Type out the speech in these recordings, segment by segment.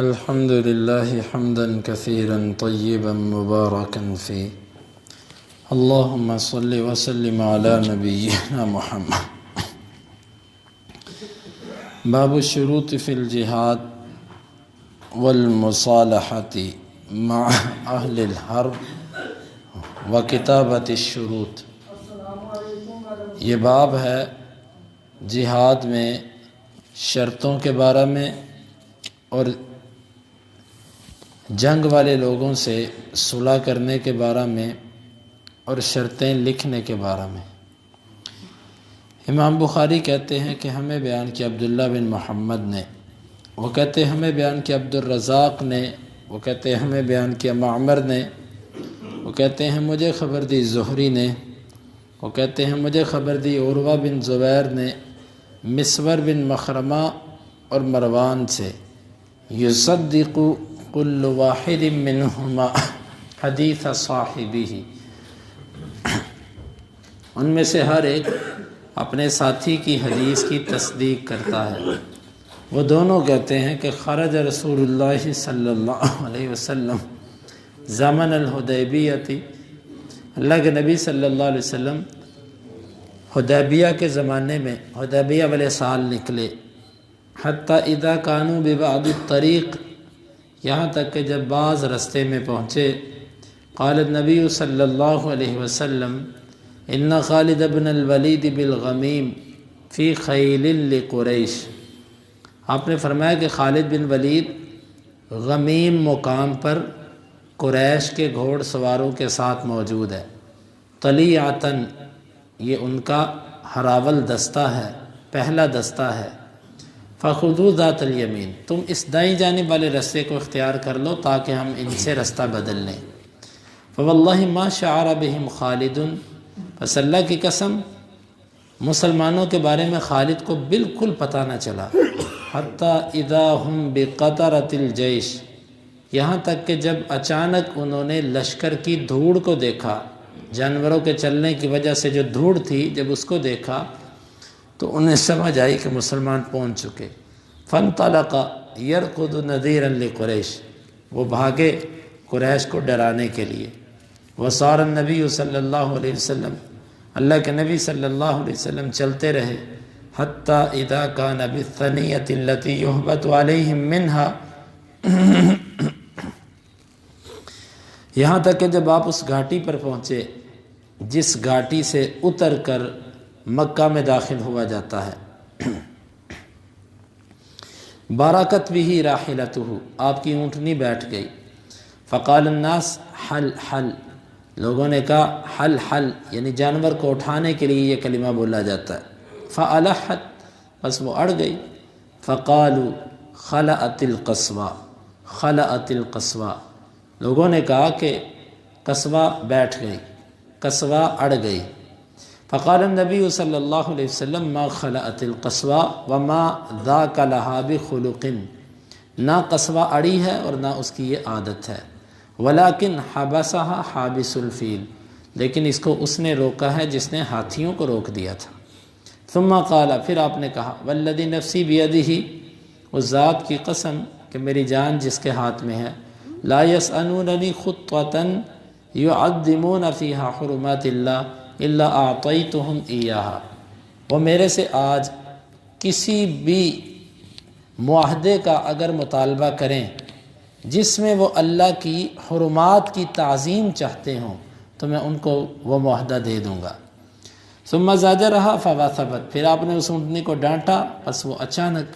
الحمد لله حمدا كثيرا طيبا مباركا فيه. اللهم صل وسلم على نبينا محمد. باب الشروط في الجهاد والمصالحة مع أهل الحرب وكتابة الشروط. یہ باب ہے جہاد میں شرطوں کے بارے میں اور جنگ والے لوگوں سے صلح کرنے کے بارے میں اور شرطیں لکھنے کے بارے میں. امام بخاری کہتے ہیں کہ ہمیں بیان کیا عبداللہ بن محمد نے، وہ کہتے ہیں ہمیں بیان کیا عبد الرزاق نے، وہ کہتے ہیں ہمیں بیان کیا معمر نے، وہ کہتے ہیں مجھے خبر دی زہری نے، وہ کہتے ہیں مجھے خبر دی عروہ بن زبیر نے مسور بن مخرمہ اور مروان سے. یصدق کل واحد منہما حدیث صاحبہ، ان میں سے ہر ایک اپنے ساتھی کی حدیث کی تصدیق کرتا ہے. وہ دونوں کہتے ہیں کہ خرج رسول اللہ صلی اللہ علیہ وسلم زمن الحدیبیہ، اللہ کے نبی صلی اللہ علیہ وسلم حدیبیہ کے زمانے میں حدیبیہ والے سال نکلے. حتی اذا کانوا ببعض الطریق، یہاں تک کہ جب بعض رستے میں پہنچے. قال النبی صلی اللہ علیہ وسلم ان خالد بن الولید بالغمیم فی خیل لقریش. آپ نے فرمایا کہ خالد بن ولید غمیم مقام پر قریش کے گھوڑ سواروں کے ساتھ موجود ہے. طلیعتن، یہ ان کا ہراول دستہ ہے، پہلا دستہ ہے. فخذوا ذات الیمین، تم اس دائیں جانب والے رستے کو اختیار کر لو تاکہ ہم ان سے رستہ بدل لیں. فواللہ ما شعر بہم خالد، پس اللہ کی قسم مسلمانوں کے بارے میں خالد کو بالکل پتہ نہ چلا. حتی اذا ہم بقطرۃ الجیش، یہاں تک کہ جب اچانک انہوں نے لشکر کی دھوڑ کو دیکھا، جانوروں کے چلنے کی وجہ سے جو دھوڑ تھی، جب اس کو دیکھا تو انہیں سمجھ آئی کہ مسلمان پہنچ چکے. فانطلق یرکض نذیرا لقریش، وہ بھاگے قریش کو ڈرانے کے لیے. وصار النبی صلی اللہ علیہ وسلم، اللہ کے نبی صلی اللہ علیہ وسلم چلتے رہے. حتی اذا کان بالثنیۃ التی یہبط علیہم منہا، یہاں تک کہ جب آپ اس گھاٹی پر پہنچے جس گھاٹی سے اتر کر مکہ میں داخل ہوا جاتا ہے. بارکت بہ راحلتہ، آپ کی اونٹنی بیٹھ گئی. فقال الناس حل حل، لوگوں نے کہا حل حل، یعنی جانور کو اٹھانے کے لیے یہ کلمہ بولا جاتا ہے. فالحت، بس وہ اڑ گئی. فقالوا خلعت القصوى، خلعت القصوى، لوگوں نے کہا کہ قصوہ بیٹھ گئی، قصوہ اڑ گئی. فقال النبی صلی اللہ علیہ وسلم ما خلعت القصوى وما ذاک لها بخلق، نہ قصوہ اڑی ہے اور نہ اس کی یہ عادت ہے. ولیکن حبسها حابس الفیل، لیکن اس کو اس نے روکا ہے جس نے ہاتھیوں کو روک دیا تھا. ثم قال، پھر آپ نے کہا والذی نفسی بیدہ، اس ذات کی قسم کہ میری جان جس کے ہاتھ میں ہے، لا یسألوننی خطوة یعظمون فیہا حرمات اللہ الا اعطیتہم ایہا، وہ میرے سے آج کسی بھی معاہدے کا اگر مطالبہ کریں جس میں وہ اللہ کی حرمات کی تعظیم چاہتے ہوں تو میں ان کو وہ معاہدہ دے دوں گا. ثم زجرہا فوثبت، پھر آپ نے اس اونٹنی کو ڈانٹا، پس وہ اچانک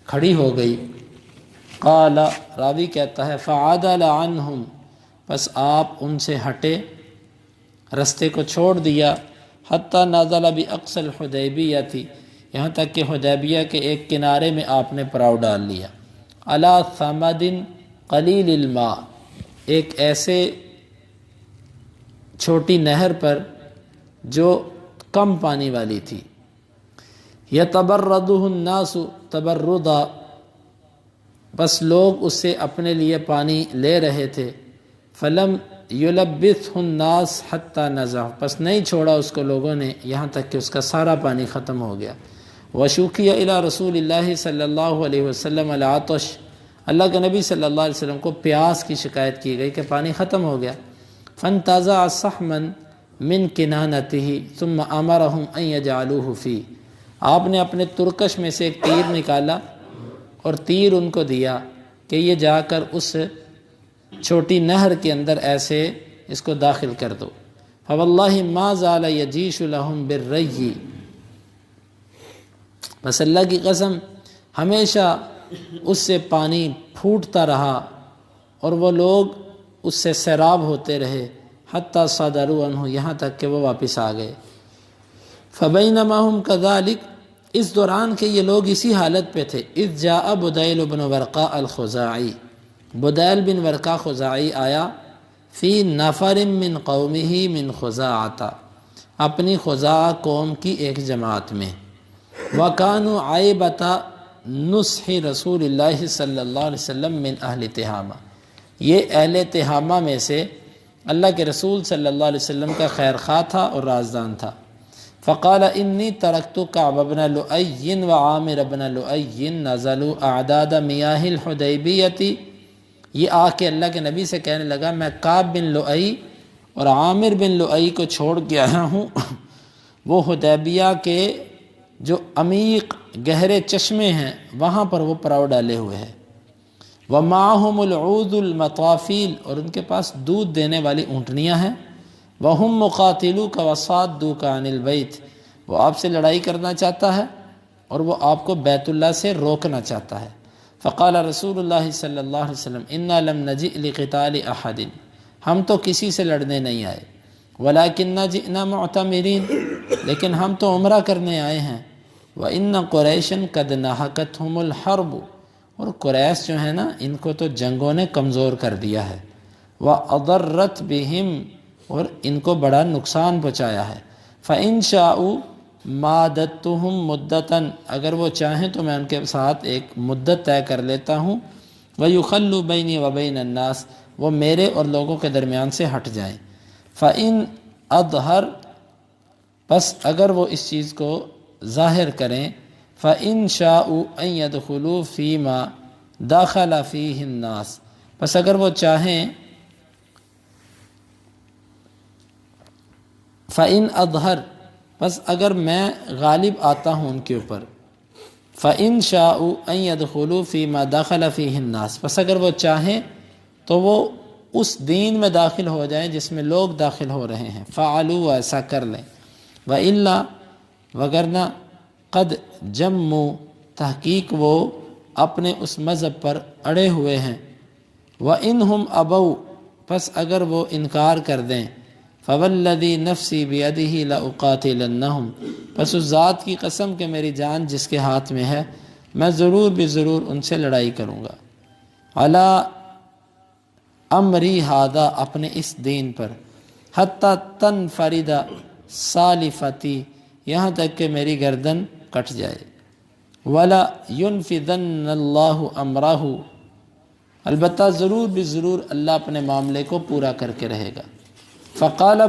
کھڑی ہو گئی. قال، راوی کہتا ہے فعدل عنہم، پس آپ ان سے ہٹے، رستے کو چھوڑ دیا. حتی نازل باقصی الحدیبیہ، یہاں تک کہ حدیبیہ کے ایک کنارے میں آپ نے پڑاؤ ڈال لیا. علی ثمد قلیل الماء، ایک ایسے چھوٹی نہر پر جو کم پانی والی تھی. یتبردہ الناس تبردا، بس لوگ اس سے اپنے لیے پانی لے رہے تھے. فلم یلبثہ الناس حتی نزع، پس نہیں چھوڑا اس کو لوگوں نے یہاں تک کہ اس کا سارا پانی ختم ہو گیا. وشوکی الی رسول اللہ صلی اللہ علیہ وسلم العطش، اللہ کے نبی صلی اللہ علیہ وسلم کو پیاس کی شکایت کی گئی کہ پانی ختم ہو گیا. فانتزع صحما من کنانته ثم امرهم ان يجعلوه فی، آپ نے اپنے ترکش میں سے ایک تیر نکالا اور تیر ان کو دیا کہ یہ جا کر اس چھوٹی نہر کے اندر ایسے اس کو داخل کر دو. فواللہ ما زال یجیش لهم بالری، بس اللہ کی قسم ہمیشہ اس سے پانی پھوٹتا رہا اور وہ لوگ اس سے سیراب ہوتے رہے، حتیٰ صدروا عنہ، یہاں تک کہ وہ واپس آ گئے. فبینما هم کذالک، اس دوران کہ یہ لوگ اسی حالت پہ تھے، اذ جاء بدیل بن ورقاء الخزاعی، بدیل بن ورقاء خزاعی آیا، فی نفر من قومہ من خزاعۃ، اپنی خزاع قوم کی ایک جماعت میں. وَكَانُوا عَيْبَةَ نُصْحِ رسول اللہ صلی اللہ علیہ وسلم من اہل تہامہ، یہ اہل تہامہ میں سے اللہ کے رسول صلی اللہ علیہ وسلم کا خیر خواہ تھا اور رازدان تھا. فقال انی ترکت کعب بن لؤی وعامر بن لؤی نزلوا اعداد میاہ الحدیبیۃ، یہ آ کے اللہ کے نبی سے کہنے لگا میں کعب بن لؤی اور عامر بن لؤی کو چھوڑ کے آیا ہوں، وہ حدیبیہ کے جو عمیق گہرے چشمے ہیں وہاں پر وہ پراؤ ڈالے ہوئے ہیں. وَمَعَهُمُ الْعُودُ الْمَطَافِيلُ، اور ان کے پاس دودھ دینے والی اونٹنیاں ہیں. وَهُمْ مُقَاتِلُوكَ وَصَادُّوكَ عَنِ الْبَيْتِ، وہ آپ سے لڑائی کرنا چاہتا ہے اور وہ آپ کو بیت اللہ سے روکنا چاہتا ہے. فقال رسول اللہ صلی اللہ علیہ وسلم اِنَّا لَمْ نَجِئْ لِقِتَالِ أَحَدٍ، ہم تو کسی سے لڑنے نہیں آئے. وَلَكِنَّا جِئْنَا مُعْتَمِرِينَ، لیکن ہم تو عمرہ کرنے آئے ہیں. وَإِنَّ قُرَيْشًا قَدْ نَهَكَتْهُمُ الْحَرْبُ، اور قریش جو ہے نا ان کو تو جنگوں نے کمزور کر دیا ہے. وَأَضَرَّتْ بِهِمْ، اور ان کو بڑا نقصان پہنچایا ہے. فَإِنْ شَاءُوا مَادَتْتُهُمْ مُدَّةً، اگر وہ چاہیں تو میں ان کے ساتھ ایک مدت طے کر لیتا ہوں. وَيُخَلُّ بَيْنِي وَبَيْنَ النَّاسِ، وہ میرے اور لوگوں کے درمیان سے ہٹ جائیں. فَإِنْ أَظْهَرْ، بس اگر وہ اس چیز کو ظاہر کریں. فَإِنْ شَاءُوا أَنْ يَدْخُلُوا فِي مَا دَخَلَ فِيهِ النَّاسِ، بس اگر وہ چاہیں. فَإِنْ أَظْهَرْ، بس اگر میں غالب آتا ہوں ان کے اوپر. فَإِنْ شَاءُوا أَنْ يَدْخُلُوا فِي مَا دَخَلَ فِيهِ النَّاسِ، بس اگر وہ چاہیں تو وہ اس دین میں داخل ہو جائیں جس میں لوگ داخل ہو رہے ہیں. فَعَلُوا، ایسا کر لیں. وَإِلَّا، وگرنہ قد جموا، تحقیق وہ اپنے اس مذہب پر اڑے ہوئے ہیں. وَإِنْهُمْ أَبَوْا، پس اگر وہ انکار کر دیں. فَوَالَّذِي نَفْسِي بِيَدِهِ لَأُقَاتِلَنَّهُمْ، پس اس ذات کی قسم کہ میری جان جس کے ہاتھ میں ہے میں ضرور ضرور ان سے لڑائی کروں گا. عَلَىٰ امری ہادہ، اپنے اس دین پر. حتیٰ تنفرد سالفتی، یہاں تک کہ میری گردن کٹ جائے. ولا ينفذن اللہ امرہ، البتہ ضرور اللہ اپنے معاملے کو پورا کر کے رہے گا. فقال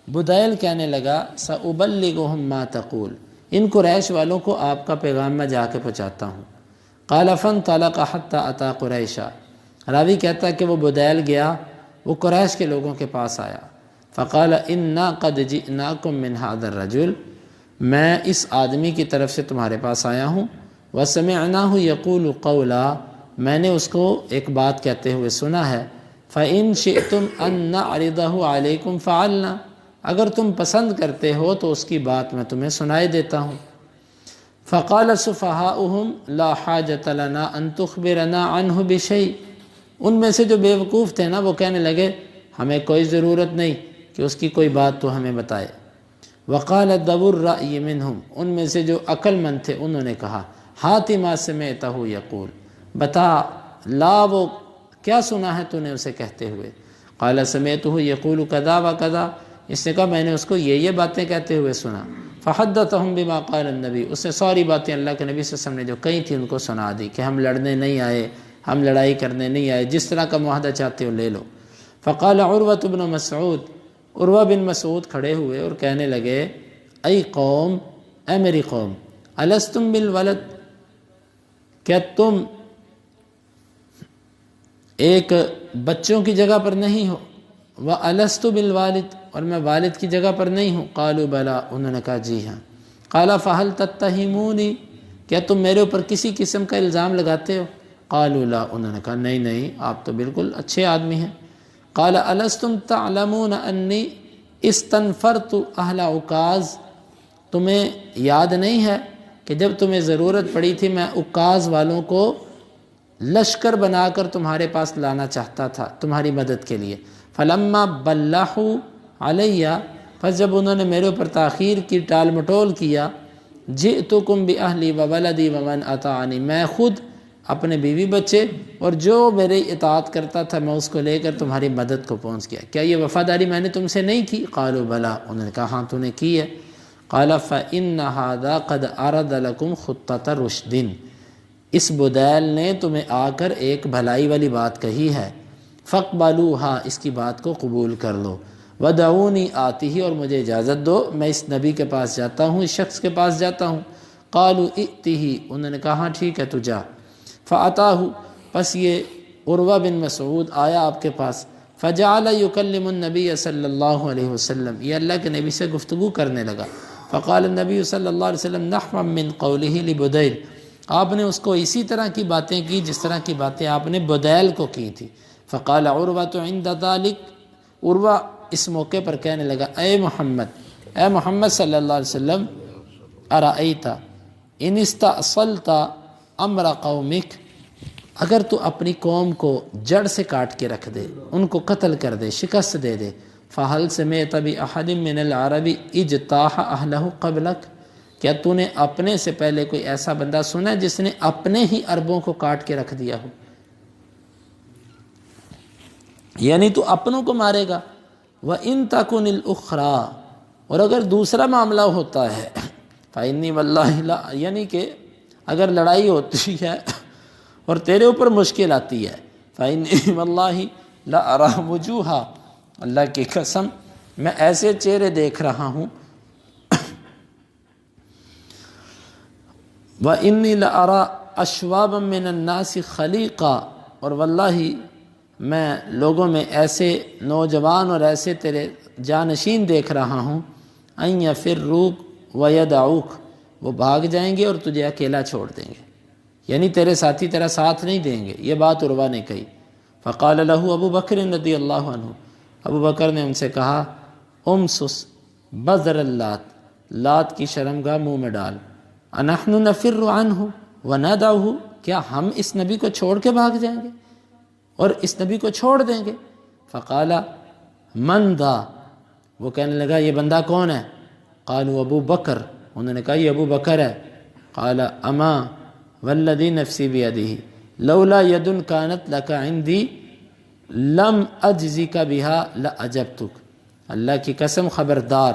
بدیل کہنے لگا سأبلغهم ما تقول، ان قریش والوں کو آپ کا پیغام میں جا کے پہنچاتا ہوں. قال فانطلق حتى اتى قریشا، راوی کہتا ہے کہ وہ بدیل گیا، وہ قریش کے لوگوں کے پاس آیا. فقال انا قد جئناکم من هذا الرجل، میں اس آدمی کی طرف سے تمہارے پاس آیا ہوں. وسمعناه يقول قولا، میں نے اس کو ایک بات کہتے ہوئے سنا ہے. فإن شئتم ان نعرضه عليكم فعلنا، اگر تم پسند کرتے ہو تو اس کی بات میں تمہیں سنائے دیتا ہوں. فقال سفهاؤهم لا حاجة لنا ان تخبرنا عنه بشيء، ان میں سے جو بیوقوف تھے نا وہ کہنے لگے ہمیں کوئی ضرورت نہیں کہ اس کی کوئی بات تو ہمیں بتائے. وقال ذو الرأی منهم، ان میں سے جو عقل مند تھے انہوں نے کہا ہات ما سمعته یقول، بتا لا وہ کیا سنا ہے تو نے اسے کہتے ہوئے. قال سمعته یقول کذا و کذا، اس نے کہا میں نے اس کو یہ باتیں کہتے ہوئے سنا. فحدثهم بما قال النبی، اس نے ساری باتیں اللہ کے نبی صلی اللہ علیہ وسلم نے جو کہی تھی ان کو سنا دی کہ ہم لڑنے نہیں آئے، ہم لڑائی کرنے نہیں آئے، جس طرح کا معاہدہ چاہتے ہو لے لو. فقال عروۃ بن مسعود، عروہ بن مسعود کھڑے ہوئے اور کہنے لگے ای قوم، اے میری قوم، الستم بالولد، کیا تم ایک بچوں کی جگہ پر نہیں ہو، وَأَلَسْتُ بِالْوَالِدِ اور میں والد کی جگہ پر نہیں ہوں، قالوا بلا انہوں نے کہا جی ہاں، قال فَهَلْ تَتَّهِمُونِي کیا تم میرے اوپر کسی قسم کا الزام لگاتے ہو؟ قالوا لا انہوں نے کہا نہیں نہیں آپ تو بالکل اچھے آدمی ہیں۔ قال أَلَسْتُمْ تَعْلَمُونَ أَنِّي اسْتَنْفَرْتُ أَهْلَ عُكَاظ تمہیں یاد نہیں ہے کہ جب تمہیں ضرورت پڑی تھی میں عکاظ والوں کو لشکر بنا کر تمہارے پاس لانا چاہتا تھا تمہاری مدد کے لیے، فلما بلحوا علیہ پس جب انہوں نے میرے اوپر تاخیر کی، ٹال مٹول کیا، جئتکم بأہلی وولدی ومن اطاعنی میں خود اپنے بیوی بچے اور جو میرے اطاعت کرتا تھا میں اس کو لے کر تمہاری مدد کو پہنچ گیا، کیا یہ وفاداری میں نے تم سے نہیں کی؟ قالوا بلا انہوں نے کہا ہاں تو نے کی ہے۔ قال فإن هذا قد عرض لكم خطة رشد اس بدیل نے تمہیں آ کر ایک بھلائی والی بات کہی ہے، فاقبلوها اس کی بات کو قبول کر لو، ودعونی آتی ہی اور مجھے اجازت دو میں اس نبی کے پاس جاتا ہوں، اس شخص کے پاس جاتا ہوں۔ قالوا ائتہ انہوں نے کہا ہاں ٹھیک ہے تو جا، فاتاہ پس یہ عروہ بن مسعود آیا آپ کے پاس، فجعل یکلم النبی صلی اللہ علیہ وسلم یہ اللہ کے نبی سے گفتگو کرنے لگا، فقال النبی صلی اللہ علیہ وسلم نحوا من قولہ لبدیل آپ نے اس کو اسی طرح کی باتیں کی جس طرح کی باتیں آپ نے بدیل کو کی تھی۔ فقال عروہ عند ذلک عروہ اس موقع پر کہنے لگا اے محمد صلی اللہ علیہ وسلم ارأیت ان استأصلت امر قومک اگر تو اپنی قوم کو جڑ سے کاٹ کے رکھ دے، ان کو قتل کر دے، شکست دے دے، فہل سمعت بأحد من العرب اجتاح اہلہ قبلک کیا تو نے اپنے سے پہلے کوئی ایسا بندہ سنا ہے جس نے اپنے ہی عربوں کو کاٹ کے رکھ دیا ہو؟ یعنی تو اپنوں کو مارے گا۔ وَإِن تَكُنِ الْأُخْرَى اور اگر دوسرا معاملہ ہوتا ہے فَإِنِّي وَاللَّهِ لَا یعنی کہ اگر لڑائی ہوتی ہے اور تیرے اوپر مشکل آتی ہے فَإِنِّي وَاللَّهِ لَأَرَىٰ وُجُوهَا اللہ کی قسم میں ایسے چہرے دیکھ رہا ہوں وَإِنِّي لَأَرَىٰ أَشْوَابًا مِّنَ النَّاسِ خَلِيقًا اور واللہ میں لوگوں میں ایسے نوجوان اور ایسے تیرے جانشین دیکھ رہا ہوں اَن يَفِرُّوكَ وَيَدَعُوكَ وہ بھاگ جائیں گے اور تجھے اکیلا چھوڑ دیں گے، یعنی تیرے ساتھی تیرا ساتھ نہیں دیں گے، یہ بات عروہ نے کہی۔ فقال له ابو بکر رضی اللہ عنہ ابو بکر نے ان سے کہا امسس بذر اللات لات کی شرمگاہ منہ میں ڈال، انحن نفر عنہ وندعہ کیا ہم اس نبی کو چھوڑ کے بھاگ جائیں گے اور اس نبی کو چھوڑ دیں گے؟ فقال من ذا وہ کہنے لگا یہ بندہ کون ہے؟ قالوا ابو بکر انہوں نے کہا یہ ابو بکر ہے۔ قال اما والذی نفسی بیدہ لولا ید کانت لک عندی لم اجزک بها لاجبتک اللہ کی قسم خبردار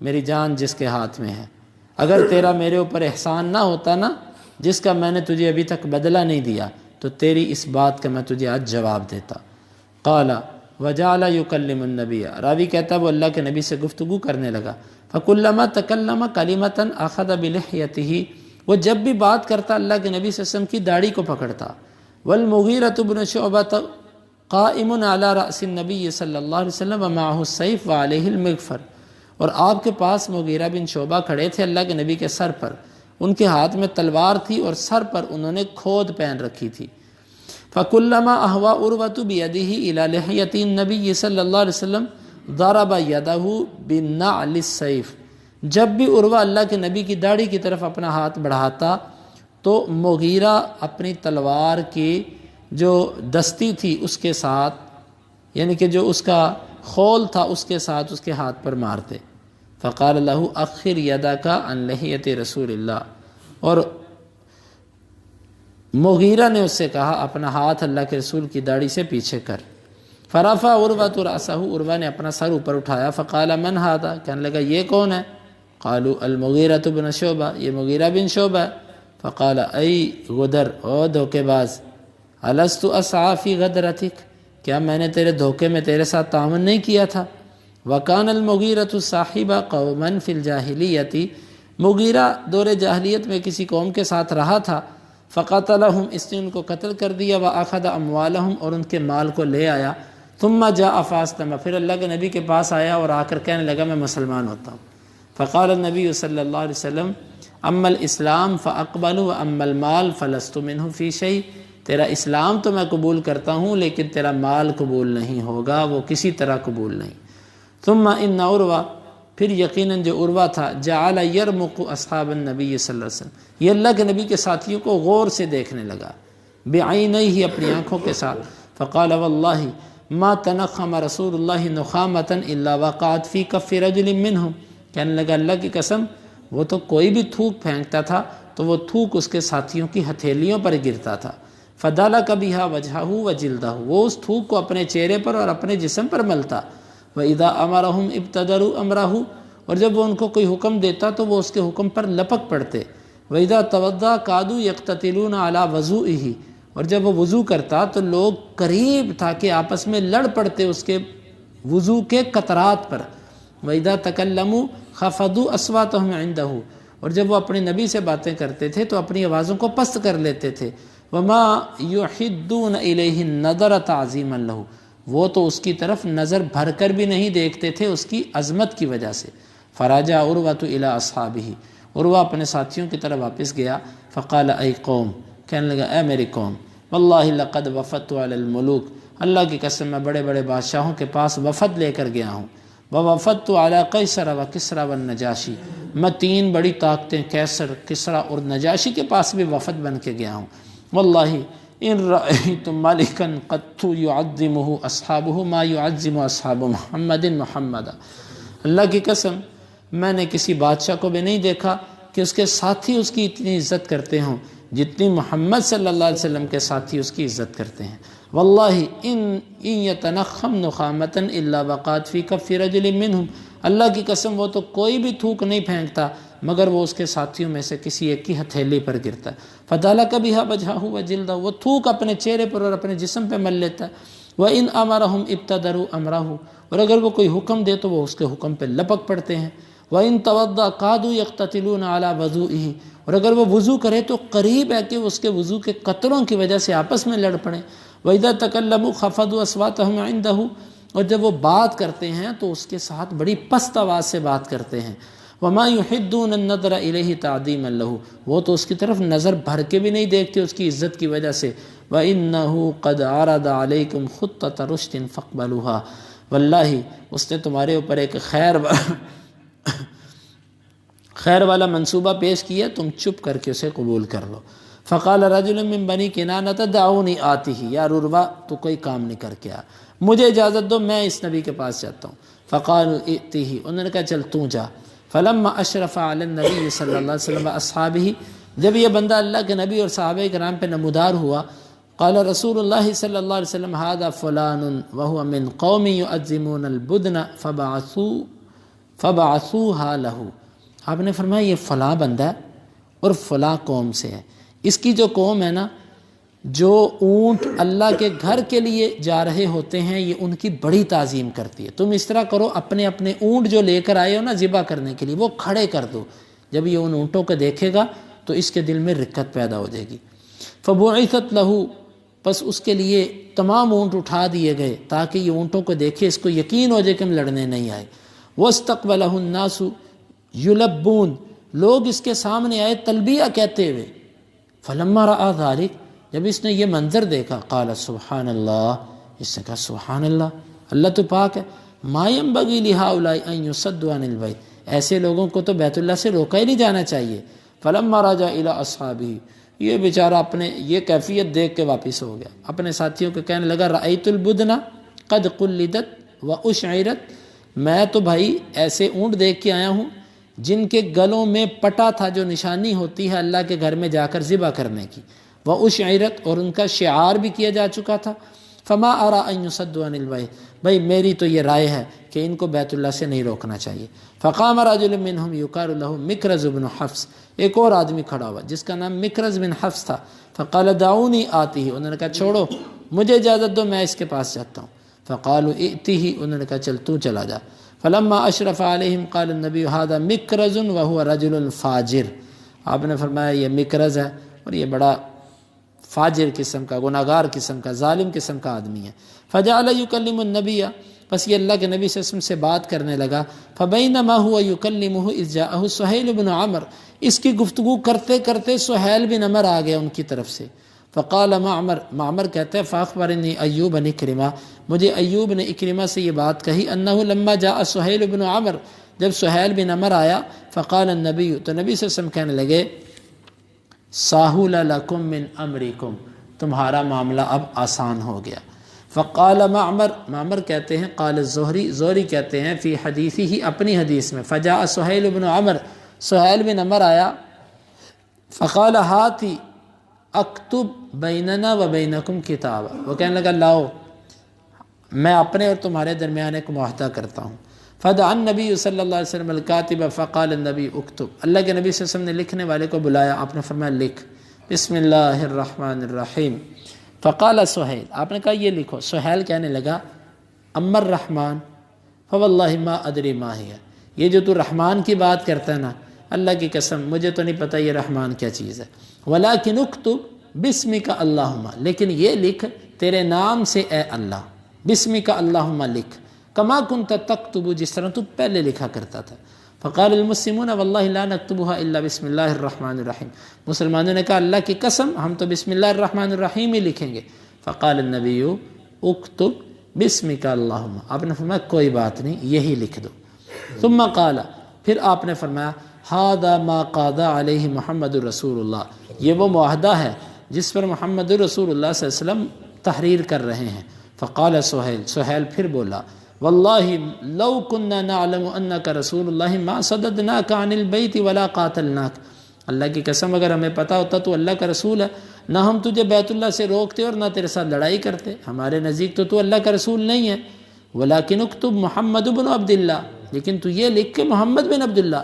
میری جان جس کے ہاتھ میں ہے اگر تیرا میرے اوپر احسان نہ ہوتا نا جس کا میں نے تجھے ابھی تک بدلہ نہیں دیا تو تیری اس بات کا میں تجھے آج جواب دیتا۔ قال وجعل یکلم النبی راوی کہتا ہے وہ اللہ کے نبی سے گفتگو کرنے لگا، فکلما تکلم کلمۃ اخذ بلحیتہ وہ جب بھی بات کرتا اللہ کے نبی صلی اللہ علیہ وسلم کی داڑھی کو پکڑتا، والمغیرۃ بن شعبۃ قائم علی رأس النبی صلی اللہ علیہ وسلم ومعہ السیف وعلیہ المغفر اور آپ کے پاس مغیرہ بن شعبہ کھڑے تھے اللہ کے نبی کے سر پر، ان کے ہاتھ میں تلوار تھی اور سر پر انہوں نے کھود پہن رکھی تھی۔ فَكُلَّمَا أَهْوَى عُرْوَةُ بِيَدِهِ إِلَى لِحْيَةِ النَّبِيِّ صلی اللہ علیہ وسلم ضَرَبَ يَدَهُ بِالنَّعْلِ السَّيْفِ جب بھی عروہ اللہ کے نبی کی داڑھی کی طرف اپنا ہاتھ بڑھاتا تو مغیرہ اپنی تلوار کی جو دستی تھی اس کے ساتھ یعنی کہ جو اس کا خول تھا اس کے ساتھ اس کے ہاتھ پر مارتے۔ فقال له اخر یدک عن لحیۃ رسول اللہ اور مغیرہ نے اس سے کہا اپنا ہاتھ اللہ کے رسول کی داڑھی سے پیچھے کر۔ فرفع عروہ رأسہ عروہ نے اپنا سر اوپر اٹھایا، فقال من ھذا کہنے لگا یہ کون ہے؟ قالوا المغیرہ بن شعبہ یہ مغیرہ بن شعبہ ہے۔ فقال ای غدر او دھوکے باز الست اسعی فی غدرتک کیا میں نے تیرے دھوکے میں تیرے ساتھ تعاون نہیں کیا تھا؟ وکان المغیرۃ صاحب قوما فی الجاہلیۃ مغیرہ دور جاہلیت میں کسی قوم کے ساتھ رہا تھا، فقتلہم، اس نے ان کو قتل کر دیا، وأخذ أموالہم، اور ان کے مال کو لے آیا، ثم جاء فاستلم، پھر اللہ کے نبی کے پاس آیا اور آ کر کہنے لگا میں مسلمان ہوتا ہوں۔ فقال النبی صلی اللہ علیہ وسلم اما الاسلام فاقبل واما المال فلست منه فی شیء، تیرا اسلام تو میں قبول کرتا ہوں لیکن تیرا مال قبول نہیں ہوگا، وہ کسی طرح قبول نہیں۔ ثم ان عروہ، پھر یقیناً جو عروہ تھا، جعل یرمق اصحاب النبی صلی اللہ علیہ وسلم، یہ اللہ کے نبی کے ساتھیوں کو غور سے دیکھنے لگا، بعینیہ، اپنی آنکھوں کے ساتھ۔ فقال واللہ ما تنخم رسول اللہ نخامۃ الا وقعت فی کف رجل منہم، کہنے لگا اللہ کی قسم وہ تو کوئی بھی تھوک پھینکتا تھا تو وہ تھوک اس کے ساتھیوں کی ہتھیلیوں پر گرتا تھا۔ فدلک بہا وجہہ وجلدہ، وہ اس تھوک کو اپنے چہرے پر اور اپنے جسم پر ملتا۔ وَإِذَا أَمَرَهُمْ ابْتَدَرُوا أَمْرَهُ، اور جب وہ ان کو کوئی حکم دیتا تو وہ اس کے حکم پر لپک پڑتے۔ وَإِذَا تَوَضَّأَ كَادُوا يَقْتَتِلُونَ عَلَى وَضُوئِهِ، اور جب وہ وضو کرتا تو لوگ قریب تھا کہ آپس میں لڑ پڑتے اس کے وضو کے قطرات پر۔ وَإِذَا تَكَلَّمُوا خَفَضُوا أَصْوَاتَهُمْ عِنْدَهُ، اور جب وہ اپنے نبی سے باتیں کرتے تھے تو اپنی آوازوں کو پست کر لیتے تھے۔ وَمَا يُحِدُّونَ إِلَيْهِ النَّظَرَ تَعْظِيمًا لَهُ، وہ تو اس کی طرف نظر بھر کر بھی نہیں دیکھتے تھے اس کی عظمت کی وجہ سے۔ فَرَجَعَ عُرْوَةُ إِلَىٰ أَصْحَابِهِ، عروہ اپنے ساتھیوں کی طرف واپس گیا۔ فقال اے قوم، کہنے لگا اے میری قوم، واللہ لقد وفدت علی الملوک، اللہ کی قسم میں بڑے بڑے بادشاہوں کے پاس وفد لے کر گیا ہوں۔ ووفدت علی قیصر و کسریٰ والنجاشی، میں تین بڑی طاقتیں قیصر، کسریٰ اور نجاشی کے پاس بھی وفد بن کے گیا ہوں۔ واللہ ان رأیت ملکا قط یعظمہ اصحابہ ما یعظم اصحاب محمد محمدا، اللہ کی قسم میں نے کسی بادشاہ کو بھی نہیں دیکھا کہ اس کے ساتھی اس کی اتنی عزت کرتے ہوں جتنی محمد صلی اللہ علیہ وسلم کے ساتھی اس کی عزت کرتے ہیں۔ واللہ ان یتنخم نخامۃ الا وقعت فی کف رجل منہم، اللہ کی قسم وہ تو کوئی بھی تھوک نہیں پھینکتا مگر وہ اس کے ساتھیوں میں سے کسی ایک کی ہتھیلی پر گرتا ہے۔ فدلک بہا وجہہ وجلدہ، وہ تھوک اپنے چہرے پر اور اپنے جسم پہ مل لیتا ہے۔ وَإِنْ أَمَرَهُمْ ابْتَدَرُوا أَمْرَهُ، اور اگر وہ کوئی حکم دے تو وہ اس کے حکم پہ لپک پڑتے ہیں۔ وَإِنْ تَوَضَّأَ كَادُوا يَقْتَتِلُونَ عَلَى وَضُوئِهِ، اور اگر وہ وضو کرے تو قریب ہے کہ اس کے وضو کے قطروں کی وجہ سے آپس میں لڑ پڑیں۔ وَإِذَا تَكَلَّمُوا خَفَضُوا أَصْوَاتَهُمْ عِنْدَهُ، اور جب وہ بات کرتے ہیں تو اس کے ساتھ بڑی پست آواز سے بات کرتے ہیں۔ وَمَا يُحِدُّونَ النَّظْرَ إِلَيْهِ تَعْظِيمًا لَهُ، وہ تو اس کی طرف نظر بھر کے بھی نہیں دیکھتے اس کی عزت کی وجہ سے۔ وَإِنَّهُ قَدْ عَرَضَ عَلَيْكُمْ خُطَّةَ رُشْدٍ فَاقْبَلُوهَا، واللہ اس نے تمہارے اوپر ایک خیر والا منصوبہ پیش کیا، تم چپ کر کے اسے قبول کر لو۔ فقال رجل من بنی کنانۃ دعونی آتیہ، یا عروہ تو کوئی کام نہیں کر کے آ، مجھے اجازت دو میں اس نبی کے پاس جاتا ہوں۔ فقالوا ائتیہ، انہوں نے کہا چل تو جا۔ فلما اشرف علی النبی صلی اللہ علیہ وسلم واصحابہ، جب یہ بندہ اللہ کے نبی اور صحابہ کرام پہ نمودار ہوا، قال رسول اللہ صلی اللہ علیہ وسلم ھذا فلان وهو من قوم يعظمون البدن فبعثوها له، آپ نے فرمایا یہ فلاں بندہ ہے اور فلاں قوم سے ہے، اس کی جو قوم ہے نا جو اونٹ اللہ کے گھر کے لیے جا رہے ہوتے ہیں یہ ان کی بڑی تعظیم کرتی ہے، تم اس طرح کرو اپنے اپنے اونٹ جو لے کر آئے ہو نا ذبح کرنے کے لیے وہ کھڑے کر دو، جب یہ ان اونٹوں کو دیکھے گا تو اس کے دل میں رکت پیدا ہو جائے گی۔ فبعثت له، پس اس کے لیے تمام اونٹ اٹھا دیے گئے تاکہ یہ اونٹوں کو دیکھے، اس کو یقین ہو جائے کہ ہم لڑنے نہیں آئے۔ واستقبلہ الناس یلبون، لوگ اس کے سامنے آئے تلبیہ کہتے ہوئے۔ فلما رأى ذلك، جب اس نے یہ منظر دیکھا، قال سبحان اللہ، اس نے کہا سبحان اللہ، اللہ تو پاک ہے۔ ما ينبغي لهؤلاء ان يصدوا عن البيت، ایسے لوگوں کو تو بیت اللہ سے روکا ہی نہیں جانا چاہیے۔ فلما رجع الى اصحابه، یہ بیچارہ اپنے یہ کیفیت دیکھ کے واپس ہو گیا، اپنے ساتھیوں کو کہنے لگا رأیت البدن قد قلدت واشعرت، میں تو بھائی ایسے اونٹ دیکھ کے آیا ہوں جن کے گلوں میں پٹا تھا جو نشانی ہوتی ہے اللہ کے گھر میں جا کر ذبح کرنے کی، واشعرت، اور ان کا شعار بھی کیا جا چکا تھا۔ فما ارى ان يصدوا عن البيت، بھائی میری تو یہ رائے ہے کہ ان کو بیت اللہ سے نہیں روکنا چاہیے۔ فقام رجل منهم يقال له مکرز بن حفص، ایک اور آدمی کھڑا ہوا جس کا نام مکرز بن حفص تھا۔ فقال دعونی آتیہ، انہوں نے کہا چھوڑو مجھے اجازت دو میں اس کے پاس جاتا ہوں۔ فقالوا ائتیہ، انہوں نے کہا چل تو چلا جا۔ فلما اشرف علیہم قال النبی ھذا مکرز وهو رجل فاجر، آپ نے فرمایا یہ مکرز ہے اور یہ بڑا فاجر قسم کا، گناہگار قسم کا، ظالم قسم کا آدمی ہے۔ فجعل یکلم النبی، بس یہ اللہ کے نبی صلی اللہ علیہ وسلم سے بات کرنے لگا۔ فبینما هو یکلمہ اذ جاءہ سہیل بن عمرو، اس کی گفتگو کرتے کرتے سہیل بن عمرو آ گیا ان کی طرف سے۔ فقال معمر کہتے ہیں فاخبرنی ایوب بن اکرمہ، مجھے ایوب نے اکرمہ سے یہ بات کہی، انہ لما جاء سہیل بن عمرو، جب سہیل بن عمرو آیا، فقال النبی، تو نبی صلی اللہ علیہ وسلم کہنے لگے ساہل لکم من امرکم، تمہارا معاملہ اب آسان ہو گیا۔ فقال معمر کہتے ہیں قال زہری کہتے ہیں فی حدیثی ہی، اپنی حدیث میں، فجاء سہیل بن عمرو، سہیل بن عمرو آیا، فقال ہاتی اکتب بیننا و بینکم کتابا، وہ کہنے لگا لاؤ میں اپنے اور تمہارے درمیان ایک معاہدہ کرتا ہوں۔ فدعا النبی صلی اللہ علیہ وسلم الکاتب فقال النبی اکتب، اللہ کے نبی صلی اللہ علیہ وسلم نے لکھنے والے کو بلایا، آپ نے فرمایا لکھ، بسم اللہ الرحمن الرحیم۔ فقال سہیل، آپ نے کہا یہ لکھو، سہیل کہنے لگا اما الرحمن فواللہ ما ادری ما ہی، یہ جو تو رحمان کی بات کرتا ہے نا، اللہ کی قسم مجھے تو نہیں پتہ یہ رحمان کیا چیز ہے، ولیکن اکتب بسمک اللہم، لیکن یہ لکھ تیرے نام سے اے اللہ، بسمک اللہم لکھ، کما کنت تکتب، جس طرح تو پہلے لکھا کرتا تھا۔ فقال المسلمون واللہ لا نکتبها الا بسم اللہ الرحمن الرحیم، مسلمانوں نے کہا اللہ کی قسم ہم تو بسم اللہ الرحمن الرحیم ہی لکھیں گے۔ فقال النبی اکتب بسمک اللہم، آپ نے فرمایا کوئی بات نہیں یہی لکھ دو۔ ثم قال، پھر آپ نے فرمایا ھذا ما قاد علیہ محمد رسول اللہ، یہ وہ معاہدہ ہے جس پر محمد رسول اللہ صلی اللہ علیہ وسلم تحریر کر رہے ہیں۔ فقال سہیل پھر بولا واللہ لو کننا نعلم انک رسول اللہ ما صددناک عن البیت ولا قاتلناک، اللہ کی قسم اگر ہمیں پتہ ہوتا تو اللہ کا رسول ہے، نہ ہم تجھے بیت اللہ سے روکتے اور نہ تیرے ساتھ لڑائی کرتے، ہمارے نزدیک تو اللہ کا رسول نہیں ہے۔ ولیکن اکتب محمد بن عبداللہ، لیکن تو یہ لکھ کے محمد بن عبداللہ۔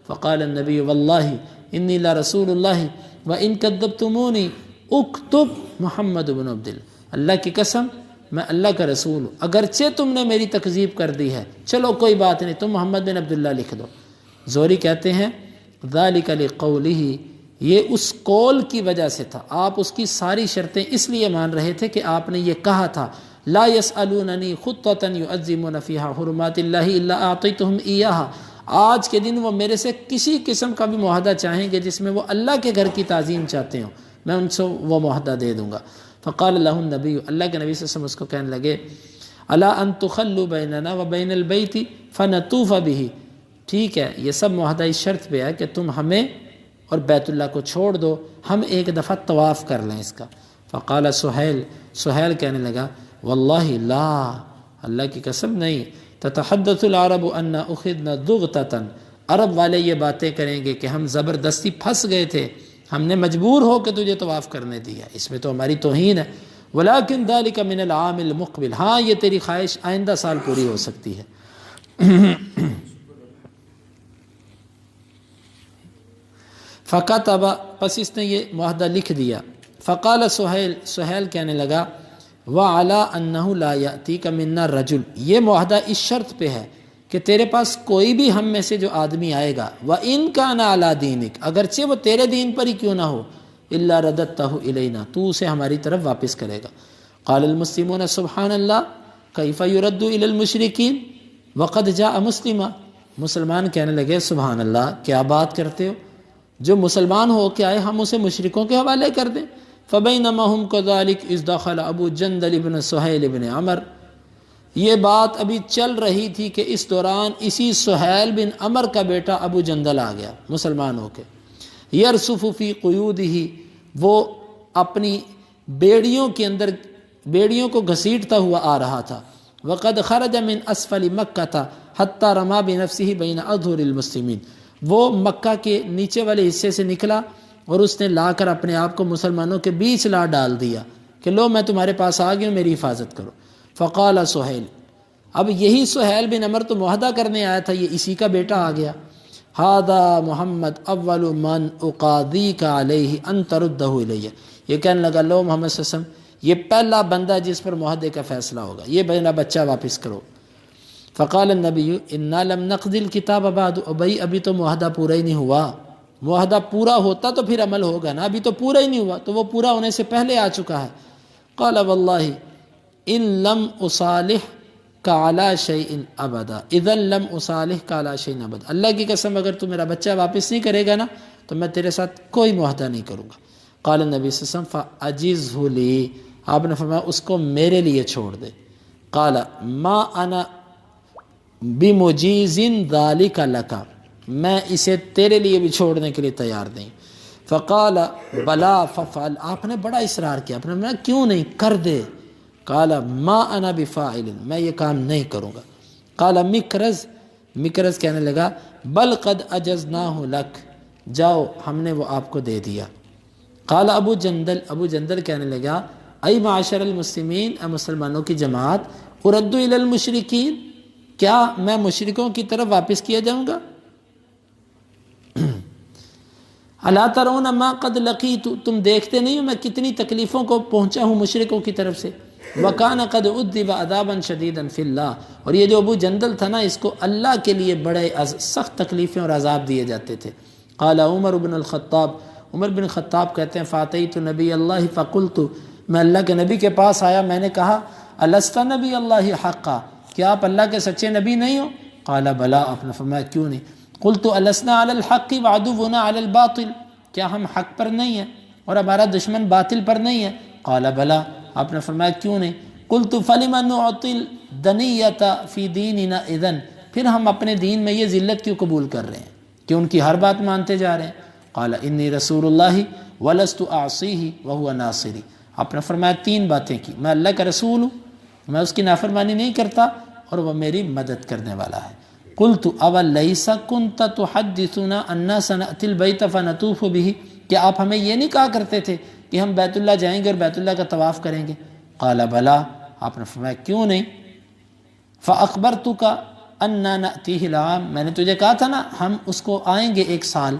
فقال النبی واللہ انی لرسول اللہ وان کذبتمونی اکتب محمد بن عبداللہ، اللہ کی قسم میں اللہ کا رسول ہوں، اگرچہ تم نے میری تکذیب کر دی ہے، چلو کوئی بات نہیں تم محمد بن عبداللہ لکھ دو۔ زہری کہتے ہیں ذالک لقولہ، یہ اس قول کی وجہ سے تھا، آپ اس کی ساری شرطیں اس لیے مان رہے تھے کہ آپ نے یہ کہا تھا لا یسألوننی خطۃ یعظمون فیہا حرمات اللہ الا اعطیتہم ایہا، آج کے دن وہ میرے سے کسی قسم کا بھی معاہدہ چاہیں گے جس میں وہ اللہ کے گھر کی تعظیم چاہتے ہوں، میں ان سے وہ معاہدہ دے دوں گا۔ فقال له النبی، اللہ کے نبی صلی اللہ علیہ وسلم اس کو کہنے لگے الا ان تخلوا بیننا وبین البیت فنطوف به، ٹھیک ہے یہ سب معاہدہ اس شرط پہ ہے کہ تم ہمیں اور بیت اللہ کو چھوڑ دو، ہم ایک دفعہ طواف کر لیں اس کا۔ فقال سہیل کہنے لگا واللہ لا، اللہ کی قسم نہیں، تتحدث العرب ان اخذنا ضغطۃ، عرب والے یہ باتیں کریں گے کہ ہم زبردستی پھنس گئے تھے، ہم نے مجبور ہو کہ تجھے طواف کرنے دیا، اس میں تو ہماری توہین ہے۔ ولیکن ذالک من العام المقبل، ہاں یہ تیری خواہش آئندہ سال پوری ہو سکتی ہے۔ فکتب، پس اس نے یہ معاہدہ لکھ دیا۔ فقال سہیل کہنے لگا وعلی انہ لا یأتیک منا رجل، یہ معاہدہ اس شرط پہ ہے کہ تیرے پاس کوئی بھی ہم میں سے جو آدمی آئے گا وَإِن كَانَ عَلَىٰ دِينِكَ، اگرچہ وہ تیرے دین پر ہی کیوں نہ ہو، إِلَّا رَدَدْتَهُ إِلَيْنَا، تو اسے ہماری طرف واپس کرے گا۔ قال المسلمون سبحان اللہ کیف یرد إِلَى الْمُشْرِكِينَ وقد جاء مسلما، مسلمان کہنے لگے سبحان اللہ کیا بات کرتے ہو، جو مسلمان ہو کے آئے ہم اسے مشرکوں کے حوالے کر دیں۔ فبینما هم كذلك اذ دخل ابو جندل بن سہیل بن عمرو، یہ بات ابھی چل رہی تھی کہ اس دوران اسی سہیل بن عمر کا بیٹا ابو جندل آ گیا مسلمان ہو کے، یرصف فی قیودہ، وہ اپنی بیڑیوں کے اندر بیڑیوں کو گھسیٹتا ہوا آ رہا تھا۔ وقد خرج من اسفل مکہ حتی رما بنفسہ بین اظہر المسلمین، وہ مکہ کے نیچے والے حصے سے نکلا اور اس نے لا کر اپنے آپ کو مسلمانوں کے بیچ لا ڈال دیا کہ لو میں تمہارے پاس آ گیا ہوں، میری حفاظت کرو۔ فقال سہیل، اب یہی سہیل بن عمر تو معاہدہ کرنے آیا تھا، یہ اسی کا بیٹا آ گیا۔ ھذا محمد اول من اقاضیک علیہ ان تردہ الیہ، یہ کہنے لگا لو محمد صلی اللہ علیہ وسلم یہ پہلا بندہ جس پر معاہدے کا فیصلہ ہوگا، یہ میرا بچہ واپس کرو۔ فقال النبی انا لم نقض الکتاب بعد، ابھی تو معاہدہ پورا ہی نہیں ہوا، معاہدہ پورا ہوتا تو پھر عمل ہوگا نا، ابھی تو پورا ہی نہیں ہوا، تو وہ پورا ہونے سے پہلے آ چکا ہے۔ قال واللہ ان لم اصالحک علی شیء ابدا اذا لم اصالحک علی شیء ابدا، اللہ کی قسم اگر تو میرا بچہ واپس نہیں کرے گا نا تو میں تیرے ساتھ کوئی معاہدہ نہیں کروں گا۔ قال النبی صلی اللہ علیہ وسلم فاجزہ لی، آپ نے فرمایا اس کو میرے لیے چھوڑ دے۔ قال ما انا بمجیز ذلک لک، میں اسے تیرے لیے بھی چھوڑنے کے لیے تیار نہیں۔ فقال بلا ففعل، آپ نے بڑا اصرار کیا، آپ نے فرمایا کیوں نہیں، کر دے۔ قال ما انا بفاعل، میں یہ کام نہیں کروں گا۔ قال مکرز کہنے لگا بل قد اجزناہ لک، جاؤ ہم نے وہ آپ کو دے دیا۔ قال ابو جندل کہنے لگا ای معاشر المسلمین، اے مسلمانوں کی جماعت، اردو الی المشرکین، کیا میں مشرکوں کی طرف واپس کیا جاؤں گا؟ الا ترون ما قد لقیت، تم دیکھتے نہیں ہو میں کتنی تکلیفوں کو پہنچا ہوں مشرکوں کی طرف سے۔ وکان قد عذب عذابا شدیدا فی اللہ، اور یہ جو ابو جندل تھا نا اس کو اللہ کے لیے بڑے سخت تکلیفیں اور عذاب دیے جاتے تھے۔ قال عمر بن الخطاب، عمر بن خطاب کہتے ہیں فاتیت نبی اللہ فقلت، میں اللہ کے نبی کے پاس آیا، میں نے کہا الست نبی اللہ حقا، کیا آپ اللہ کے سچے نبی نہیں ہو؟ قال بلا، آپ نے فرمایا کیوں نہیں؟ قلت السنا علی الحق وعدونا علی الباطل، کیا ہم حق پر نہیں ہیں اور ہمارا دشمن باطل پر نہیں ہے؟ قال بلا، آپ نے فرمایا کیوں نہیں؟ قلت فلم نعطی الدنیۃ فی دیننا اذن، پھر ہم اپنے دین میں یہ ذلت کیوں قبول کر رہے ہیں کہ ان کی ہر بات مانتے جا رہے ہیں؟ قال انی رسول اللہ ولست اعصیہ وہو ناصری، آپ نے فرمایا تین باتیں کی، میں اللہ کا رسول ہوں، میں اس کی نافرمانی نہیں کرتا اور وہ میری مدد کرنے والا ہے۔ قلت اولیس کنت تحدثنا انا سنأتی البیت فنطوف بہ، کہ آپ ہمیں یہ نہیں کہا کرتے تھے کہ ہم بیت اللہ جائیں گے اور بیت اللہ کا طواف کریں گے؟ قال بلا، آپ نے فرمایا کیوں نہیں؟ فاخبرتک انا نأتیہ العام، میں نے تجھے کہا تھا نا ہم اس کو آئیں گے ایک سال۔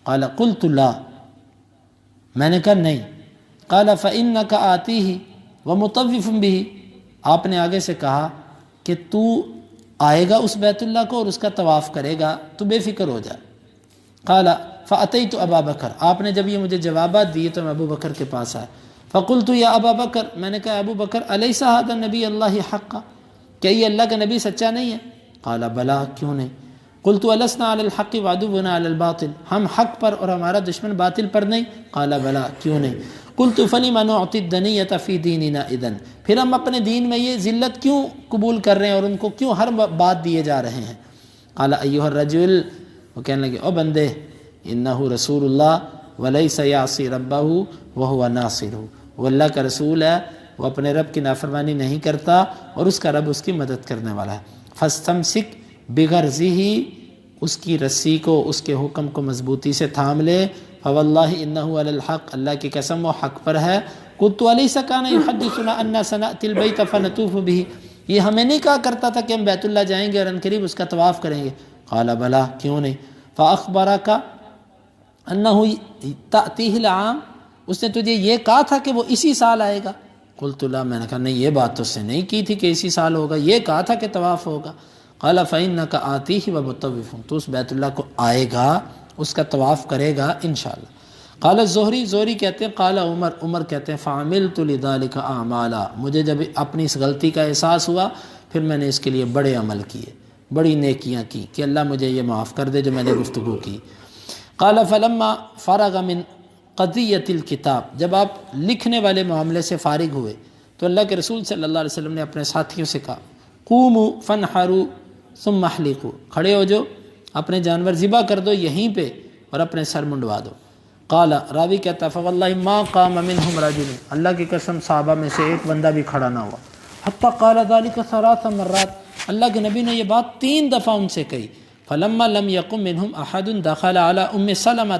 قال قلت لا، میں نے کہا نہیں۔ قال فإنک آتیہ ومطوف بہ، آپ نے آگے سے کہا کہ تو آئے گا اس بیت اللہ کو اور اس کا طواف کرے گا، تو بے فکر ہو جا۔ قال فأتیت ابا بکر، آپ نے جب یہ مجھے جوابات دیے تو میں ابو بکر کے پاس آیا۔ فقلت یا ابا بکر، میں نے کہا ابو بکر الیس ھذا نبی اللہ حقا، کیا یہ اللہ کا نبی سچا نہیں ہے؟ قال بلا، کیوں نہیں؟ قلت السنا علی الحق وعدونا علی الباطل، ہم حق پر اور ہمارا دشمن باطل پر نہیں؟ قال بلا، کیوں نہیں؟ قلت فلم نعطی الدنیۃ فی دیننا اذن، پھر ہم اپنے دین میں یہ ذلت کیوں قبول کر رہے ہیں اور ان کو کیوں ہر بات دیے جا رہے ہیں؟ قال ایھا الرجل، وہ کہنے لگے او بندے، انہ رسول اللہ ولیس یعصی ربہ وہو ناصرہ، وہ اللہ کا رسول ہے، وہ اپنے رب کی نافرمانی نہیں کرتا اور اس کا رب اس کی مدد کرنے والا ہے۔ فاستمسک بغرضہ، اس کی رسی کو، اس کے حکم کو مضبوطی سے تھام لے۔ فواللہ انہ علی الحق، اللہ کی قسم وہ حق پر ہے۔ قلت الیس کان یحدثنا انا سنأتی البیت فنطوف بہ، یہ ہمیں نہیں کہا کرتا تھا کہ ہم بیت اللہ جائیں گے اور عنقریب اس کا طواف کریں گے؟ قال بلا، کیوں نہیں؟ فاخبرک انہ تأتیہ العام، اس نے تجھے یہ کہا تھا کہ وہ اسی سال آئے گا؟ قلت لا، میں نے کہا نہیں، یہ بات تو اس نے نہیں کی تھی کہ اسی سال ہوگا، یہ کہا تھا کہ طواف ہوگا۔ قال فإنک آتیہ ومطوف، تو اس بیت اللہ کو آئے گا، اس کا طواف کرے گا انشاءاللہ۔ قال زہری کہتے ہیں قال عمر کہتے ہیں فعملت لذلک اعمالا، مجھے جب اپنی اس غلطی کا احساس ہوا پھر میں نے اس کے لیے بڑے عمل کیے، بڑی نیکیاں کی کہ اللہ مجھے یہ معاف کر دے جو میں نے گفتگو کی۔ قال فلما فرغ من قضیۃ الکتاب، جب آپ لکھنے والے معاملے سے فارغ ہوئے تو اللہ کے رسول صلی اللہ علیہ وسلم نے اپنے ساتھیوں سے کہا قوموا فانحروا ثم احلقوا، کھڑے ہو جو، اپنے جانور ذبح کر دو یہیں پہ اور اپنے سر منڈوا دو۔ قال، راوی کہتا فواللہ ما قام منہم رجل، اللہ کی قسم صحابہ میں سے ایک بندہ بھی کھڑا نہ ہوا، حتی قال ذلک ثلاث مرات، اللہ کے نبی نے یہ بات 3 دفعہ ان سے کہی۔ فلما لم یقم منہم احد دخل علی ام سلمہ،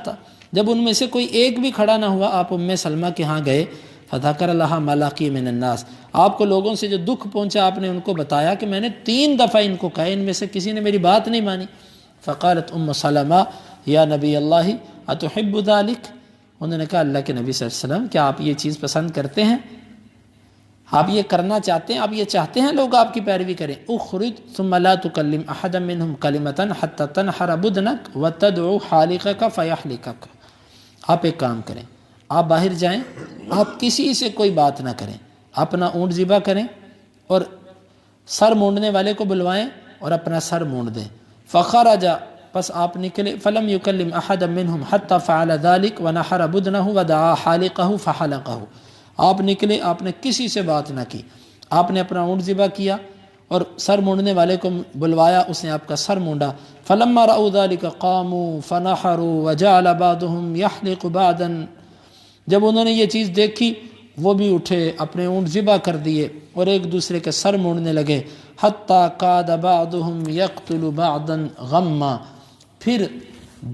جب ان میں سے کوئی ایک بھی کھڑا نہ ہوا آپ ام سلمہ کے ہاں گئے۔ فذکر لها ما لقی من الناس، آپ کو لوگوں سے جو دکھ پہنچا آپ نے ان کو بتایا کہ میں نے 3 دفعہ ان کو کہا، ان میں سے کسی نے میری بات نہیں مانی۔ فقالت ام سلمہ یا نبی اللہ اتحب ذلک، انہوں نے کہا اللہ کے نبی صلی اللہ علیہ وسلم کیا آپ یہ چیز پسند کرتے ہیں؟ آپ یہ کرنا چاہتے ہیں، آپ یہ چاہتے ہیں لوگ آپ کی پیروی کریں، اخرج ثم لا تکلم احدا منهم کلمۃ حتى تنحر بدنك وتدعو حالقك فيحلقك۔ آپ ایک کام کریں، آپ باہر جائیں، آپ کسی سے کوئی بات نہ کریں، اپنا اونٹ ذبح کریں اور سر مونڈنے والے کو بلوائیں اور اپنا سر مونڈ دیں۔ فخرج، پس آپ نکلے، فلم یکلم احدا منهم حتى فعل ذلك ونحر بدنه ودعا حالقه فحلقه۔ آپ نکلے، آپ نے کسی سے بات نہ کی، آپ نے اپنا اونٹ ذبح کیا اور سر مونڈنے والے کو بلوایا، اس نے آپ کا سر مونڈا۔ فلما رأوا ذلك قاموا فنحروا وجعل بعضهم يحلق بعضا، جب انہوں نے یہ چیز دیکھی وہ بھی اٹھے، اپنے اونٹ ذبح کر دیے اور ایک دوسرے کے سر مونڈنے لگے۔ حتى كاد بعضهم يقتل بعضا غما، پھر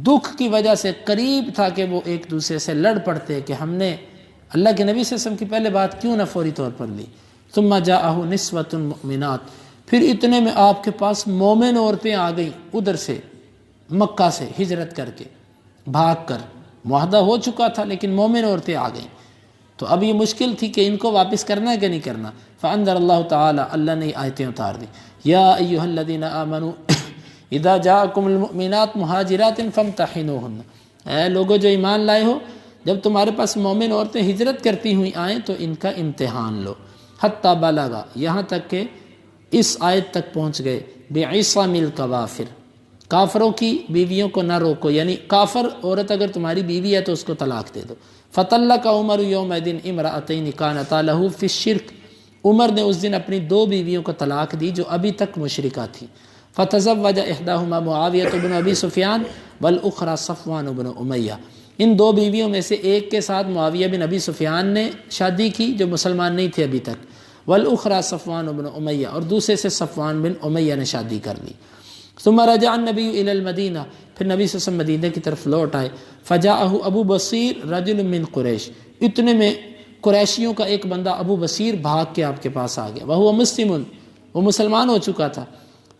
دکھ کی وجہ سے قریب تھا کہ وہ ایک دوسرے سے لڑ پڑتے کہ ہم نے اللہ کے نبی صلی اللہ علیہ وسلم کی پہلے بات کیوں نہ فوری طور پر لی۔ ثم جاءه نسوة مؤمنات، پھر اتنے میں آپ کے پاس مومن عورتیں آ گئیں، ادھر سے مکہ سے ہجرت کر کے بھاگ کر، معاہدہ ہو چکا تھا لیکن مومن عورتیں آ گئیں، تو اب یہ مشکل تھی کہ ان کو واپس کرنا ہے کہ نہیں کرنا۔ فانزل اللہ تعالی، اللہ نے آیتیں اتار دی، یا ایھا الذین آمنوا اذا جاءکم المؤمنات مہاجرات فامتحنوہن، اے لوگو جو ایمان لائے ہو، جب تمہارے پاس مومن عورتیں ہجرت کرتی ہوئی آئیں تو ان کا امتحان لو۔ حتی بلغا، یہاں تک کہ اس آیت تک پہنچ گئے، بعصم الکوافر، کافروں کی بیویوں کو نہ روکو، یعنی کافر عورت اگر تمہاری بیوی ہے تو اس کو طلاق دے دو۔ فطلق عمر یومئذ امرأتین کانتا لہ فی الشرک، عمر نے اس دن اپنی 2 بیویوں کو طلاق دی جو ابھی تک مشرکہ تھی۔ فتزوج احداہما معاویہ بن ابی سفیان والاخری صفوان بن امیہ، ان 2 بیویوں میں سے ایک کے ساتھ معاویہ بن ابی سفیان نے شادی کی جو مسلمان نہیں تھے ابھی تک، والاخری صفوان بن امیہ، اور دوسرے سے صفوان بن امیہ نے شادی کر لی۔ ثم رجع النبی الی المدینہ، پھر نبی صلی اللہ علیہ وسلم مدینہ کی طرف لوٹ آئے۔ فجاءہ ابو بصیر رجل من قریش، اتنے میں قریشیوں کا ایک بندہ ابو بصیر بھاگ کے آپ کے پاس آ گیا، وہو مسلم، وہ مسلمان ہو چکا تھا۔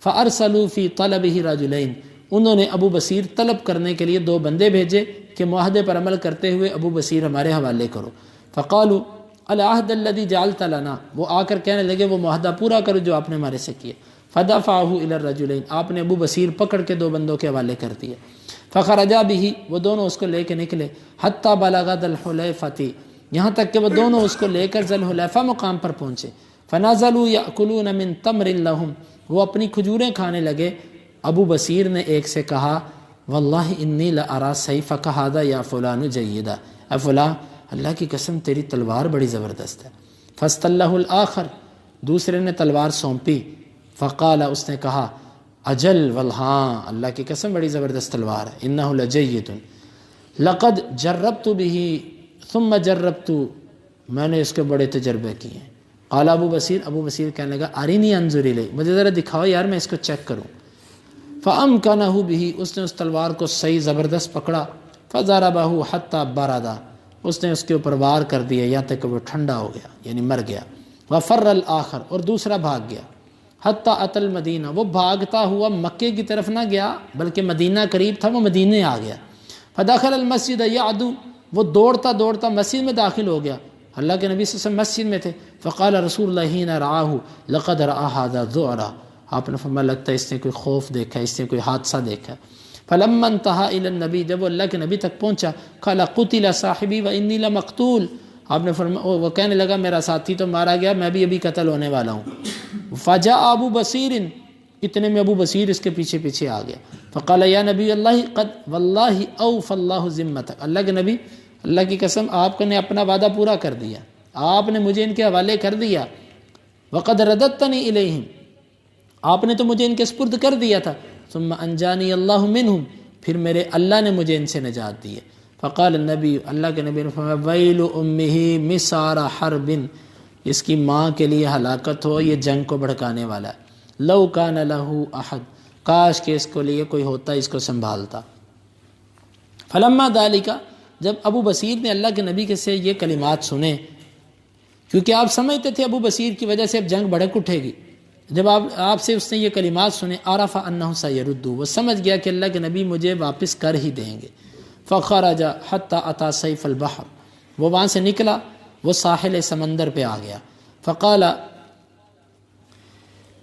فارسلوا فی طلبہ رجلین، انہوں نے ابو بصیر طلب کرنے کے لیے 2 بندے بھیجے کہ معاہدے پر عمل کرتے ہوئے ابو بصیر ہمارے حوالے کرو۔ فقالوا العہد الذی جعلت لنا، وہ آ کر کہنے لگے وہ معاہدہ پورا کرو جو آپ نے ہمارے سے کیا۔ فدفعہ الی الرجلین، آپ نے ابو بصیر پکڑ کے 2 بندوں کے حوالے کر دیا۔ فخرجا بہ، وہ دونوں اس کو لے کے نکلے، حتی بلغ ذی الحلیفۃ، یہاں تک کہ وہ دونوں اس کو لے کر ذی الحلیفہ مقام پر پہنچے۔ فنزلوا یأکلون من تمر لہم، وہ اپنی کھجوریں کھانے لگے۔ ابو بصیر نے ایک سے کہا واللہ انی لأری سیفک ھذا یا فلان جیدا، اے فلاں اللہ کی قسم تیری تلوار بڑی زبردست ہے۔ فاستلہ الآخر، دوسرے نے تلوار سونپی۔ فقال، اس نے کہا اجل والہاں اللہ کی قسم بڑی زبردست تلوار ہے، انہ لجید لقد جربت به ثم جربت، میں نے اس کے بڑے تجربے کیے ہیں۔ قال ابو بصیر کہنے لگا ارینی انظر الیہ، مجھے ذرا دکھاؤ یار میں اس کو چیک کروں۔ فامکنہ به، اس نے اس تلوار کو صحیح زبردست پکڑا۔ فضربہ حتی بردا، اس نے اس کے اوپر وار کر دیا یہاں تک کہ وہ ٹھنڈا ہو گیا یعنی مر گیا۔ وفر الآخر، اور دوسرا بھاگ گیا۔ حتی اتى المدینہ، وہ بھاگتا ہوا مکے کی طرف نہ گیا بلکہ مدینہ قریب تھا، وہ مدینہ آ گیا۔ فدخل المسجد یعدو، وہ دوڑتا دوڑتا مسجد میں داخل ہو گیا، اللہ کے نبی صلی اللہ علیہ وسلم مسجد میں تھے۔ فقال رسول اللہ حین رآہ لقد رأى هذا ذعرا، آپ نے فرمایا لگتا ہے اس نے کوئی خوف دیکھا، اس نے کوئی حادثہ دیکھا۔ فلما انتہا الی النبی، جب وہ اللہ کے نبی تک پہنچا، قال قتل صاحبی وانی لمقتول، آپ نے فرمایا، وہ کہنے لگا میرا ساتھی تو مارا گیا، میں بھی ابھی قتل ہونے والا ہوں۔ فجاء ابو بصیر، اتنے میں ابو بصیر اس کے پیچھے پیچھے آ گیا۔ فقال یا نبی اللہ قد واللہ اوفى اللہ ذمتک، اللہ کے نبی اللہ کی قسم آپ نے اپنا وعدہ پورا کر دیا، آپ نے مجھے ان کے حوالے کر دیا۔ وقد رددتنی الیہم، آپ نے تو مجھے ان کے سپرد کر دیا تھا۔ ثم انجانی اللہ منہم، پھر میرے اللہ نے مجھے ان سے نجات دی ہے۔ فقال النبی، اللہ کے نبی نے فرمایا ویل امہ مسار حرب، اس کی ماں کے لیے ہلاکت ہو، یہ جنگ کو بھڑکانے والا ہے۔ لو کان لہ احد، کاش کہ اس کو لیے کوئی ہوتا اس کو سنبھالتا۔ فلما ذالک، جب ابو بصیر نے اللہ کے نبی کے سے یہ کلمات سنے، کیونکہ آپ سمجھتے تھے ابو بصیر کی وجہ سے اب جنگ بھڑک اٹھے گی، جب آپ سے اس نے یہ کلمات سنے، عرف انہ سیرد، وہ سمجھ گیا کہ اللہ کے نبی مجھے واپس کر ہی دیں گے۔ فخرج حتی اتی سیف البحر، وہ وہاں سے نکلا، وہ ساحل سمندر پہ آ گیا۔ فقال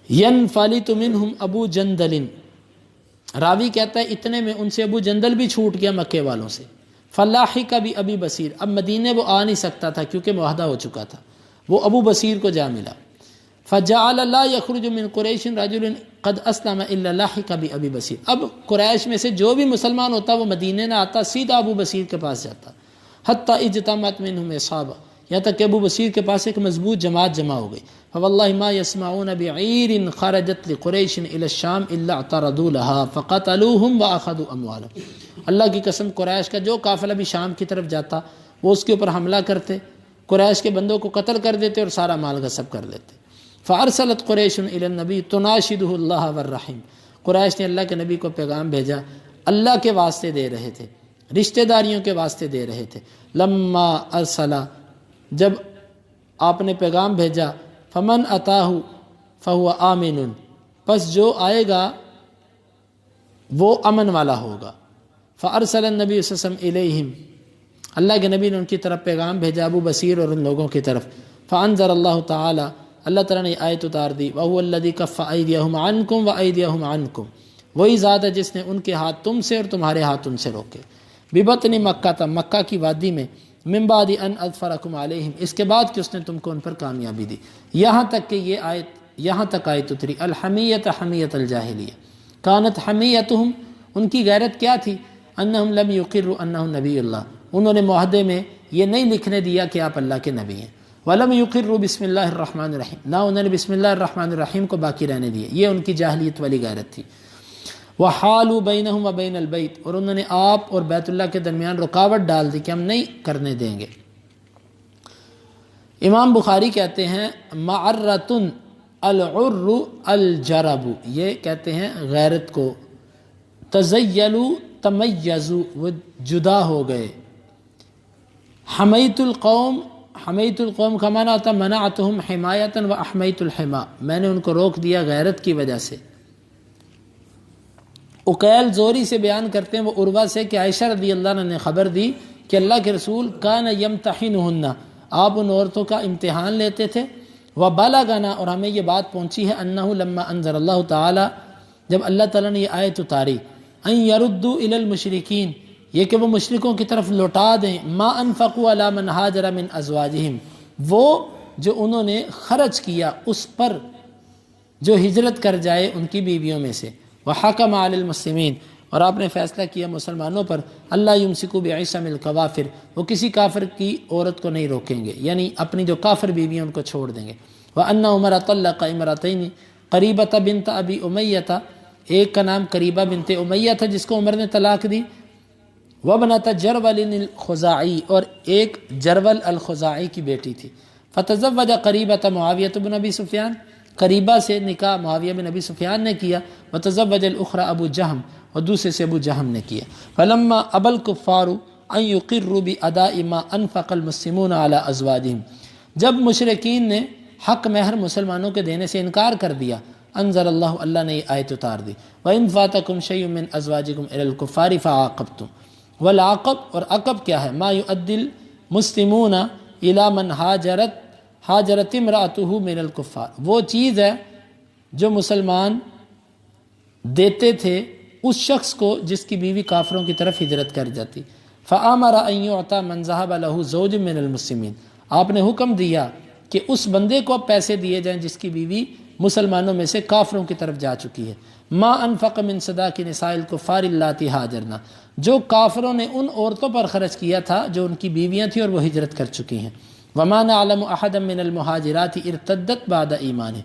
ينفلت منهم ابو جندل، راوی کہتا ہے اتنے میں ان سے ابو جندل بھی چھوٹ گیا مکے والوں سے. فلاحق بھی ابی بصیر، اب مدینے وہ آ نہیں سکتا تھا کیونکہ معاہدہ ہو چکا تھا، وہ ابو بصیر کو جا ملا. فجعل لا يخرج من قریش رجل قد اسلم الا لاحق بابی بصیر، اب قریش میں سے جو بھی مسلمان ہوتا وہ مدینے نہ آتا، سیدھا ابو بصیر کے پاس جاتا. حتی اجتمعت منهم اصحابہ، یہاں تک کہ ابو بصیر کے پاس ایک مضبوط جماعت جمع ہو گئی. فواللہ ما يسمعون بعیر خرجت لقریش الى الشام الا اعترضوا لها فقتلوهم واخذوا اموالهم. اللہ کی قسم قریش کا جو قافلہ بھی شام کی طرف جاتا وہ اس کے اوپر حملہ کرتے، قریش کے بندوں کو قتل کر دیتے اور سارا مال غصب کر لیتے. فارسلت قریش الی النبی تناشدہ اللہ والرحیم، قریش نے اللہ کے نبی کو پیغام بھیجا، اللہ کے واسطے دے رہے تھے، رشتہ داریوں کے واسطے دے رہے تھے. لما ارسلا، جب آپ نے پیغام بھیجا، فمن اتاہ فہو آمن، پس جو آئے گا وہ امن والا ہوگا. فارسل النبی صلی اللہ علیہ وسلم الیہم، اللہ کے نبی نے ان کی طرف پیغام بھیجا ابو بصیر اور ان لوگوں کی طرف. فانزل اللہ تعالی، اللہ تعالیٰ نے آیت اتار دی، وَهُوَ الَّذِي كَفَّ أَيْدِيَهُمْ عَنْكُمْ وَأَيْدِيَهُمْ عَنْكُمْ، وہی ذات ہے جس نے ان کے ہاتھ تم سے اور تمہارے ہاتھ ان سے روکے. بِبَطْنِ مکہ تھا، مکہ کی وادی میں، مِن بَعْدِ أَنْ أَظْفَرَكُمْ عَلَيْهِمْ، اس کے بعد کہ اس نے تم کو ان پر کامیابی دی. یہاں تک کہ یہ آیت، یہاں تک آیت اتری، الحمیت حمیت الجاہلیہ، کانت حمیتہم، ان کی غیرت کیا تھی، انہم لم یقروا انہ نبی اللہ، انہوں نے معاہدے میں یہ نہیں لکھنے دیا کہ آپ اللہ کے نبی ہیں. وَلَمْ يُقِرُّوا بسم اللہ الرحمن الرحیم، نہ انہوں نے بسم اللہ الرحمن الرحیم کو باقی رہنے دیے، یہ ان کی جاہلیت والی غیرت تھی. وَحَالُوا بَيْنَهُمْ وَبَيْنَ الْبَيْتِ، اور انہوں نے آپ اور بیت اللہ کے درمیان رکاوٹ ڈال دی کہ ہم نہیں کرنے دیں گے. امام بخاری کہتے ہیں معرۃ العر الجرب، یہ کہتے ہیں غیرت کو. تزیلوا تمیزوا، وہ جدا ہو گئے. حمیت القوم، حمیت القوم کا معنی ہوتا منعتہم حمایتا و احمیت الحما، میں نے ان کو روک دیا غیرت کی وجہ سے. اقیل زوری سے بیان کرتے ہیں وہ عروہ سے کہ عائشہ رضی اللہ عنہ نے خبر دی کہ اللہ کے رسول کان یمتحنہن، آپ ان عورتوں کا امتحان لیتے تھے. وبلغنا، اور ہمیں یہ بات پہنچی ہے، انہ لما انزل اللہ تعالی، جب اللہ تعالیٰ نے یہ آیت اتاری، ان یردوا الی المشرکین، یہ کہ وہ مشرکوں کی طرف لوٹا دیں، ما انفقوا علی من ہاجر من ازواجہم، وہ جو انہوں نے خرچ کیا اس پر جو ہجرت کر جائے ان کی بیویوں میں سے. وحکم علی المسلمین، اور آپ نے فیصلہ کیا مسلمانوں پر، اللہ یمسکوا بعصم الکوافر، وہ کسی کافر کی عورت کو نہیں روکیں گے، یعنی اپنی جو کافر بیویاں ان کو چھوڑ دیں گے. وان عمر طلق امرتین، قریبۃ بنت ابی امیہ، ایک کا نام قریبہ بنت امیہ تھا جس کو عمر نے طلاق دی. وابنۃ جرول الخزاعی، اور ایک جرول الخزاعی کی بیٹی تھی. فتزوج قریبۃ معاویہ بن ابی سفیان، قریبہ سے نکاح معاویہ بن ابی سفیان نے کیا. وتزوج الاخرى ابو جہم، اور دوسرے سے ابو جہم نے کیا. فلما ابى الكفار ان يقروا باداء ما انفق المسلمون على ازواجهم، جب مشرکین نے حق مہر مسلمانوں کے دینے سے انکار کر دیا، انزل اللہ، اللہ نے یہ آیت اتار دی، وَإِن فَاتَكُمْ شَيْءٌ مِّنْ أَزْوَاجِكُمْ إِلَى الْكُفَّارِ فَعَاقَبْتُمْ. والعقب، اور عقب کیا ہے، ما يؤدي المسلمون الى من حاجرت امرأته من الكفار، وہ چیز ہے جو مسلمان دیتے تھے اس شخص کو جس کی بیوی کافروں کی طرف ہجرت کر جاتی. فَآمَرَ أَن يُعْطَى مَنْ ذَهَبَ لَهُ زَوْجٌ مِّنَ الْمُسْلِمِينَ، آپ نے حکم دیا کہ اس بندے کو اب پیسے دیے جائیں جس کی بیوی مسلمانوں میں سے کافروں کی طرف جا چکی ہے. ما انفق من صداق نساء الکفار اللاتی ہاجرنا، جو کافروں نے ان عورتوں پر خرچ کیا تھا جو ان کی بیویاں تھیں اور وہ ہجرت کر چکی ہیں. وما نعلم احدا من المہاجرات ارتدت بعد ایمانہ،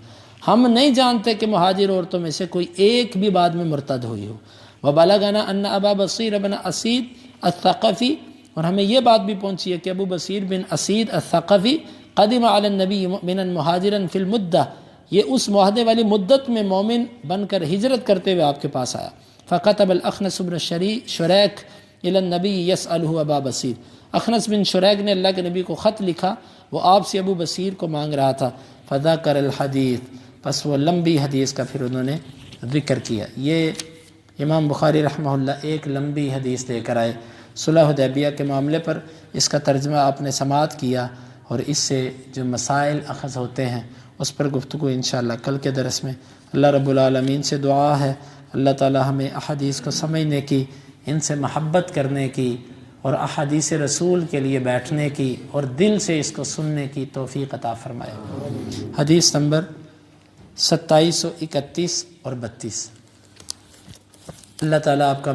ہم نہیں جانتے کہ مہاجر عورتوں میں سے کوئی ایک بھی بعد میں مرتد ہوئی ہو. وبلغنا ان ابا بصیر بن اسید الثقفی، اور ہمیں یہ بات بھی پہنچی ہے کہ ابو بصیر بن اسید الثقفی قدم علی النبی مؤمنا مہاجرا فی المدہ، یہ اس معاہدے والی مدت میں مومن بن کر ہجرت کرتے ہوئے آپ کے پاس آیا. فقتب الاخنس بن شریک الی النبی یسألہ ابا بصیر، اخنس بن شریک نے اللہ کے نبی کو خط لکھا، وہ آپ سے ابو بصیر کو مانگ رہا تھا. فذکر الحدیث، پس وہ لمبی حدیث کا پھر انہوں نے ذکر کیا. یہ امام بخاری رحمہ اللہ ایک لمبی حدیث لے کر آئے صلح حدیبیہ کے معاملے پر. اس کا ترجمہ آپ نے سماعت کیا اور اس سے جو مسائل اخذ ہوتے ہیں اس پر گفتگو انشاءاللہ کل کے درس میں۔ اللہ رب العالمین سے دعا ہے اللہ تعالی ہمیں احادیث کو سمجھنے کی، ان سے محبت کرنے کی اور احادیث رسول کے لیے بیٹھنے کی اور دل سے اس کو سننے کی توفیق عطا فرمائے۔ حدیث نمبر 2731 اور 32۔ اللہ تعالیٰ آپ کا